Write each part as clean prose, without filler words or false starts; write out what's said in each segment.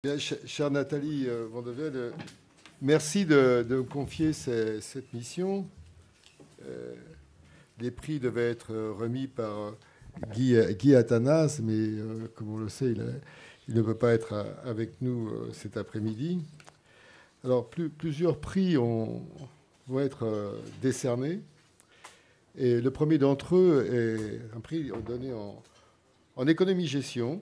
Bien, chère Nathalie Vandevelde, merci de me confier cette mission. Les prix devaient être remis par Guy Athanas, mais comme on le sait, il ne peut pas être avec nous cet après-midi. Alors, plusieurs prix vont être décernés. Et le premier d'entre eux est un prix donné en économie-gestion,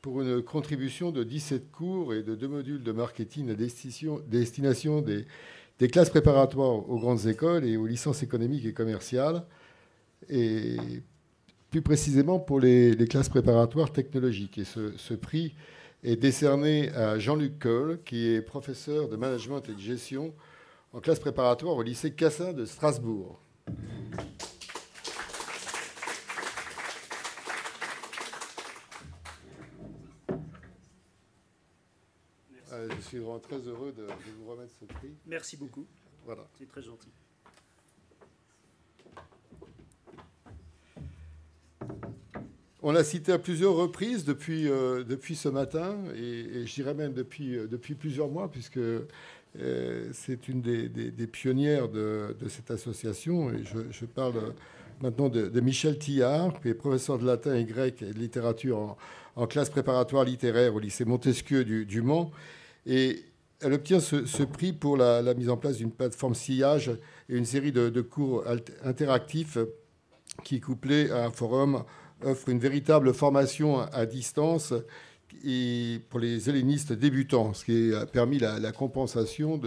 pour une contribution de 17 cours et de 2 modules de marketing à destination des classes préparatoires aux grandes écoles et aux licences économiques et commerciales, et plus précisément pour les classes préparatoires technologiques. Et ce prix est décerné à Jean-Luc Coll, qui est professeur de management et de gestion en classe préparatoire au lycée Cassin de Strasbourg. Je suis vraiment très heureux de vous remettre ce prix. Merci beaucoup. Voilà. C'est très gentil. On l'a cité à plusieurs reprises depuis ce matin, et je dirais même depuis plusieurs mois, puisque c'est une des pionnières de cette association. Et je parle maintenant de Michel Tillard, qui est professeur de latin et grec et de littérature en classe préparatoire littéraire au lycée Montesquieu du Mans. Et elle obtient ce prix pour la mise en place d'une plateforme sillage et une série de cours interactifs qui, couplés à un forum, offre une véritable formation à distance et pour les hellénistes débutants, ce qui a permis la compensation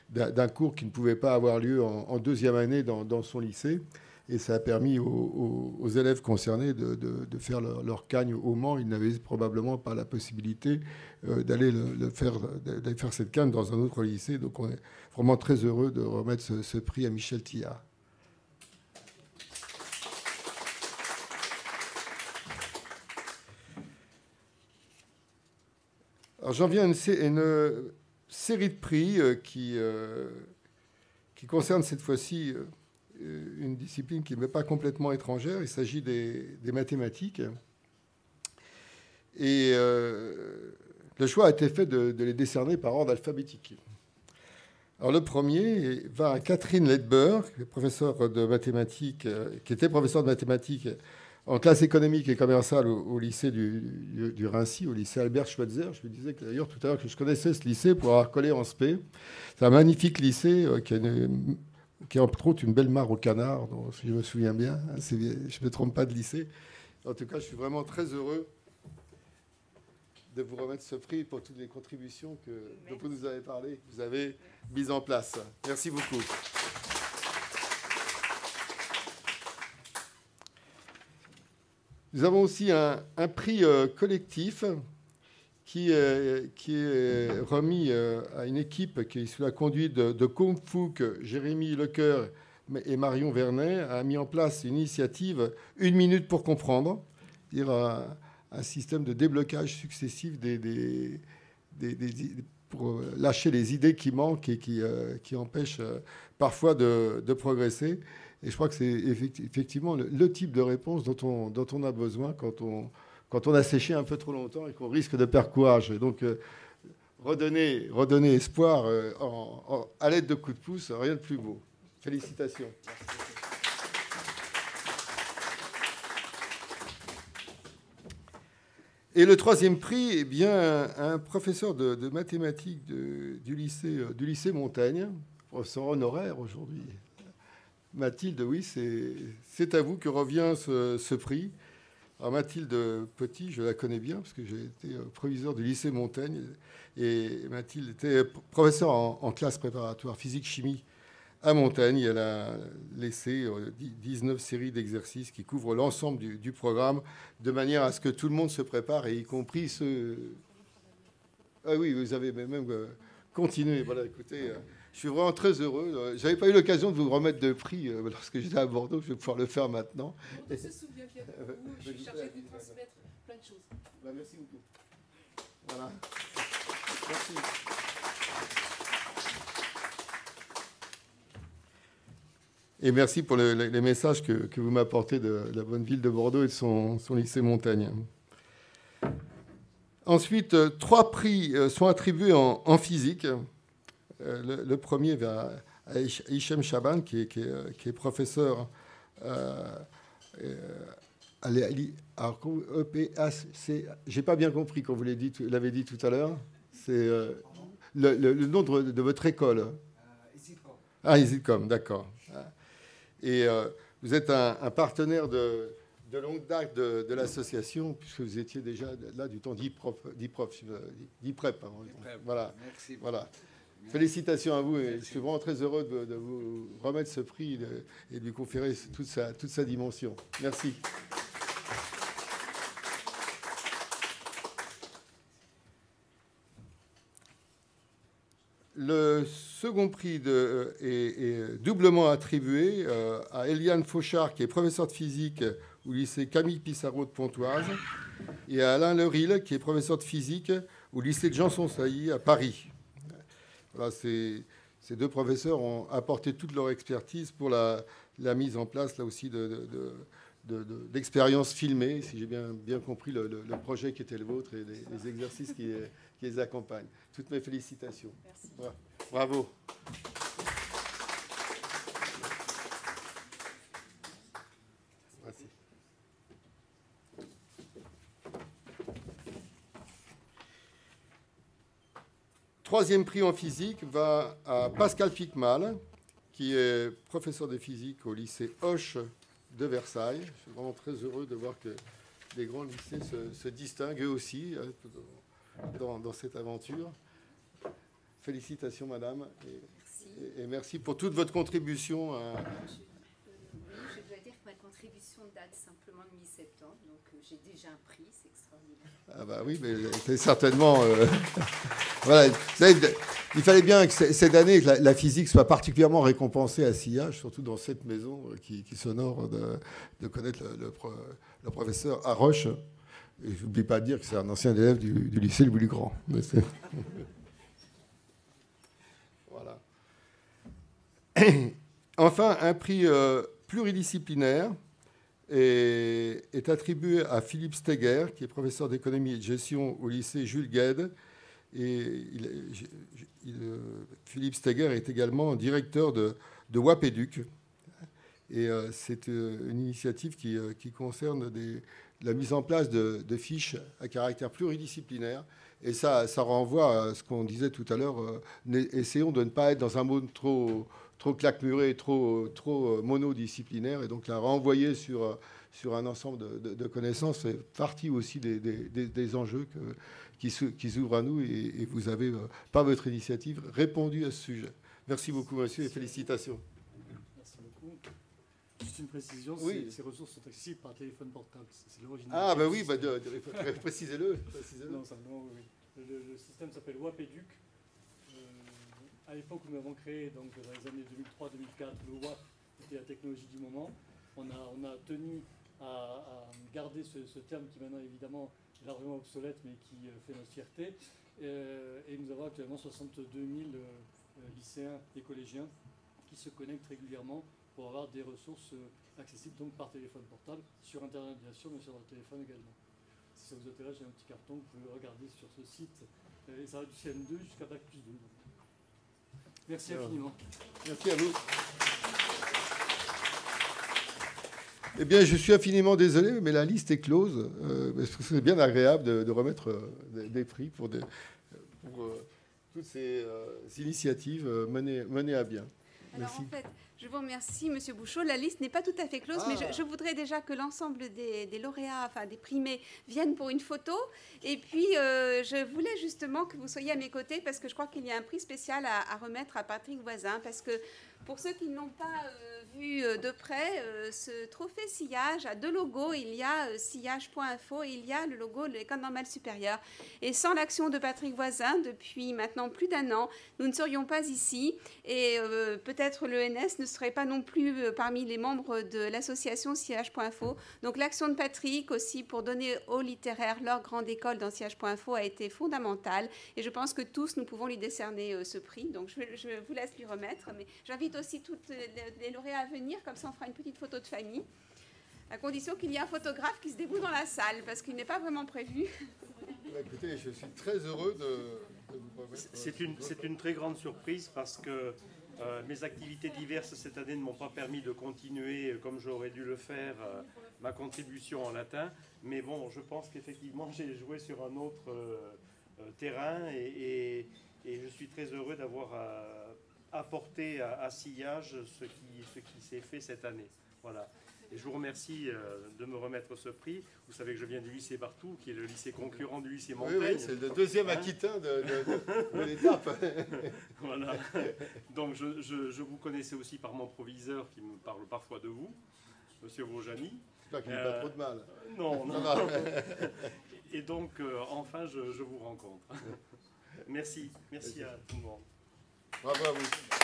d'un cours qui ne pouvait pas avoir lieu en deuxième année dans son lycée. Et ça a permis aux élèves concernés de faire leur cagne au Mans. Ils n'avaient probablement pas la possibilité d'aller faire cette cagne dans un autre lycée. Donc on est vraiment très heureux de remettre ce prix à Michel Tillard. Alors j'en viens à une série de prix qui concerne cette fois-ci une discipline qui ne m'est pas complètement étrangère. Il s'agit des mathématiques. Et le choix a été fait de les décerner par ordre alphabétique. Alors le premier va à Catherine Ledber, qui était professeure de mathématiques en classe économique et commerciale au lycée du Rincy, au lycée Albert Schweitzer. Je me disais d'ailleurs tout à l'heure que je connaissais ce lycée pour avoir collé en spé. C'est un magnifique lycée qui a entre autres une belle mare au canard, donc, si je me souviens bien. Je ne me trompe pas de lycée. En tout cas, je suis vraiment très heureux de vous remettre ce prix pour toutes les contributions dont vous nous avez parlé, que vous avez mises en place. Merci beaucoup. Nous avons aussi un prix collectif qui est remis à une équipe qui est sous la conduite de Kung Fu, que Jérémy Lecoeur et Marion Vernet a mis en place une initiative 1 minute pour comprendre, c'est-à-dire un système de déblocage successif pour lâcher les idées qui manquent et qui empêchent parfois de progresser. Et je crois que c'est effectivement le type de réponse dont on a besoin quand on a séché un peu trop longtemps et qu'on risque de perdre courage. Et donc, redonner espoir à l'aide de coups de pouce, rien de plus beau. Félicitations. Et le troisième prix, eh bien, un professeur de mathématiques du lycée Montaigne, professeur honoraire aujourd'hui. Mathilde, oui, c'est à vous que revient ce prix. Alors Mathilde Petit, je la connais bien parce que j'ai été proviseur du lycée Montaigne. Et Mathilde était professeure en classe préparatoire physique-chimie à Montaigne. Elle a laissé 19 séries d'exercices qui couvrent l'ensemble du programme de manière à ce que tout le monde se prépare, et y compris ceux... Ah oui, vous avez même continué. Voilà, écoutez... Je suis vraiment très heureux. Je n'avais pas eu l'occasion de vous remettre de prix lorsque j'étais à Bordeaux. Je vais pouvoir le faire maintenant. On se souvient bien de vous. Je suis chargée de vous transmettre plein de choses. Merci beaucoup. Voilà. Merci. Et merci pour les messages que vous m'apportez de la bonne ville de Bordeaux et de son lycée Montaigne. Ensuite, 3 prix sont attribués en physique. Le premier va à Hichem Chaban, qui est professeur à l'EPAC. J'ai pas bien compris quand vous l'avez dit tout à l'heure. C'est le nom de votre école. EasyCom. Ah, EasyCom, d'accord. Et vous êtes un partenaire de longue date de l'association, puisque vous étiez déjà là du temps d'IPREP. Voilà. Merci. Voilà. Félicitations à vous. Et je suis vraiment très heureux de vous remettre ce prix et de lui conférer toute sa dimension. Merci. Le second prix est doublement attribué à Eliane Fauchard, qui est professeur de physique au lycée Camille Pissarro de Pontoise, et à Alain Lerille, qui est professeur de physique au lycée de Janson-Sailly à Paris. Voilà, ces 2 professeurs ont apporté toute leur expertise pour la mise en place, là aussi, d'expériences filmées, si j'ai bien compris le projet qui était le vôtre et les exercices qui les accompagnent. Toutes mes félicitations. Merci. Bravo. Merci. Troisième prix en physique va à Pascal Picmal, qui est professeur de physique au lycée Hoche de Versailles. Je suis vraiment très heureux de voir que les grands lycées se distinguent eux aussi dans cette aventure. Félicitations, madame, et merci pour toute votre contribution. Je dois dire que ma contribution date simplement de mi-septembre, donc j'ai déjà un prix, c'est extraordinaire. Ah bah oui, mais c'est certainement... Voilà, il fallait bien que cette année, que la physique soit particulièrement récompensée à Sillage, surtout dans cette maison qui s'honore de connaître le professeur Haroche. Et je n'oublie pas de dire que c'est un ancien élève du lycée Louis Grand. Voilà. Enfin, un prix pluridisciplinaire est attribué à Philippe Steger, qui est professeur d'économie et de gestion au lycée Jules Guesde. Et Philippe Steger est également directeur de WAPEDUC. Et c'est une initiative qui concerne la mise en place de fiches à caractère pluridisciplinaire. Et ça renvoie à ce qu'on disait tout à l'heure. Essayons de ne pas être dans un monde trop claquemuré, trop monodisciplinaire. Et donc la renvoyer sur un ensemble de connaissances fait partie aussi des enjeux qui s'ouvrent à nous. Et vous avez, par votre initiative, répondu à ce sujet. Merci beaucoup, monsieur, et félicitations. Merci beaucoup. Juste une précision, oui. Ces ressources sont accessibles par téléphone portable. C'est l'original. Ah, ben oui, précisez-le. Non, simplement, oui. Le système s'appelle WAPEDUC. À l'époque où nous l'avons créé, donc dans les années 2003-2004, le WAP était la technologie du moment. On a tenu à garder ce terme qui maintenant évidemment est largement obsolète, mais qui fait notre fierté. Et nous avons actuellement 62 000 lycéens et collégiens qui se connectent régulièrement pour avoir des ressources accessibles donc par téléphone portable, sur Internet bien sûr, mais sur votre téléphone également. Si ça vous intéresse, j'ai un petit carton, vous pouvez le regarder sur ce site. Et ça va du CM2 jusqu'à Bac plus 2. Merci infiniment. Merci à vous. Eh bien, je suis infiniment désolé, mais la liste est close. Parce que c'est bien agréable de remettre des prix pour toutes ces initiatives menées à bien. Alors Merci. en fait, je vous remercie, Monsieur Bouchot. La liste n'est pas tout à fait close, mais je voudrais déjà que l'ensemble des lauréats, enfin des primés, viennent pour une photo. Et puis, je voulais justement que vous soyez à mes côtés parce que je crois qu'il y a un prix spécial à remettre à Patrick Voisin. Parce que pour ceux qui ne l'ont pas vu de près, ce trophée Sillage a 2 logos. Il y a sillage.info et il y a le logo de l'École normale supérieure. Et sans l'action de Patrick Voisin, depuis maintenant plus d'1 an, nous ne serions pas ici. Et peut-être l'ENS ne serait pas non plus parmi les membres de l'association sillage.info. Donc l'action de Patrick aussi pour donner aux littéraires leur grande école dans sillage.info a été fondamentale. Et je pense que tous, nous pouvons lui décerner ce prix. Donc je vous laisse lui remettre. Mais j'invite aussi toutes les lauréats à venir. Comme ça, on fera une petite photo de famille. À condition qu'il y ait un photographe qui se dévoue dans la salle, parce qu'il n'est pas vraiment prévu. Écoutez, je suis très heureux de vous remettre. C'est une très grande surprise parce que mes activités diverses cette année ne m'ont pas permis de continuer comme j'aurais dû le faire ma contribution en latin. Mais bon, je pense qu'effectivement j'ai joué sur un autre terrain et je suis très heureux d'avoir apporté à Sillage ce qui s'est fait cette année. Voilà. Et je vous remercie de me remettre ce prix. Vous savez que je viens du lycée Barthou, qui est le lycée concurrent du lycée Montaigne. Oui, c'est le deuxième Aquitain de l'étape. Voilà. Donc je vous connaissais aussi par mon proviseur qui me parle parfois de vous, Monsieur Vaujany. J'espère qu'il n'y a pas trop de mal. Non, non. Et donc, enfin, je vous rencontre. Merci. Merci à tout le monde. Bravo à vous.